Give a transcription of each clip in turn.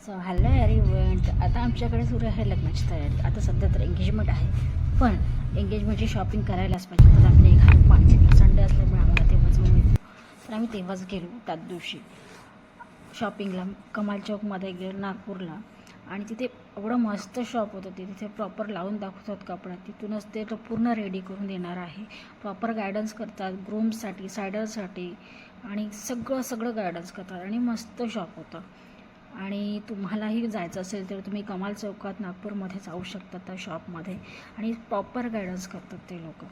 So hello event. आता आमच्याकडे सुरू आहे लग्नाची तयारी. आता सध्या तर एंगेजमेंट आहे, पण एंगेजमेंटची शॉपिंग करायलाच पाहिजे. तर आम्ही निघालो 5 संडे असल्यामुळे आम्हाला तेव्हाच मिळतो, तर आम्ही तेव्हाच गेलो त्याच दिवशी शॉपिंगला. कमाल चौकमध्ये गेलो नागपूरला, आणि तिथे एवढं मस्त शॉप होतं. ते तिथे प्रॉपर लावून दाखवतात कपडा. तिथूनच ते तो पूर्ण रेडी करून देणार आहे. प्रॉपर गायडन्स करतात ग्रूमसाठी, सायडरसाठी, आणि सगळं गायडन्स करतात. आणि मस्त शॉप होतं. आणि तुम्हालाही जायचं असेल तर तुम्ही कमाल चौकात नागपूरमध्ये जाऊ शकता त्या शॉपमध्ये, आणि प्रॉपर गायडन्स करतात ते लोक.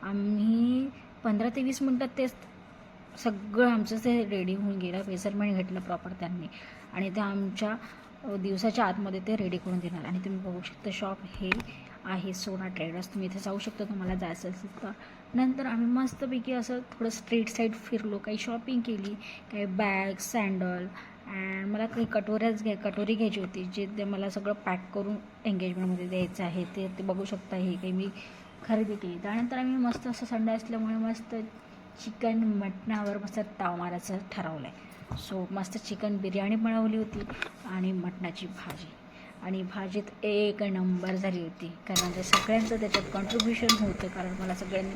आम्ही 15 ते 20 मिनटात ते सगळं आमचं ते रेडी होऊन गेलं. मेजरमेंट घेतलं प्रॉपर त्यांनी, आणि ते आमच्या दिवसाच्या आतमध्ये ते रेडी करून देणार. आणि तुम्ही बघू शकता शॉप हे आहे सोना ट्रेडर्स. तुम्ही इथे जाऊ शकता तुम्हाला जायचं असेल तर. नंतर आम्ही मस्तपैकी असं थोडं स्ट्रीट साईड फिरलो, काही शॉपिंग केली, काही बॅग, सँडल, अँड मला काही कटोरी घ्यायची होती, जे ते मला सगळं पॅक करून एंगेजमेंटमध्ये द्यायचं आहे. ते बघू शकता. हे काही मी खरेदी केली. त्यानंतर आम्ही मस्त असं संडे असल्यामुळे मस्त चिकन मटणावर मस्त ताव मारायचं ठरवलं आहे. सो मस्त चिकन बिर्याणी बनवली होती, आणि मटणाची भाजी. आणि भाजीत एक नंबर झाली होती, कारण ते सगळ्यांचं त्याच्यात कॉन्ट्रीब्युशन होतं. कारण मला सगळ्यांनी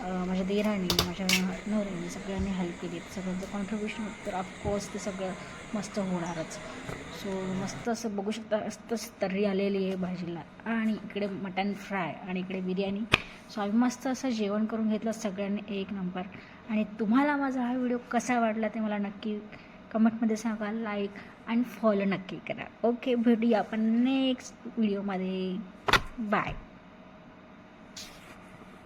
माझ्या दिराने, माझ्या नवऱ्याने सगळ्यांनी हेल्प केली. सगळ्यांचं कॉन्ट्रीब्युशन होतं, तर ऑफकोर्स ते सगळं मस्त होणारच. सो मस्त असं बघू शकता, मस्त तर्री आलेली आहे भाजीला, आणि इकडे मटन फ्राय, आणि इकडे बिर्याणी. सो आम्ही मस्त असं जेवण करून घेतलं सगळ्यांनी एक नंबर. आणि तुम्हाला माझा हा व्हिडिओ कसा वाटला ते मला नक्की कमेंटमध्ये सांगा. लाईक आणि फॉलो नक्की करा. ओके, भेटूया आपण नेक्स्ट व्हिडिओमध्ये. बाय.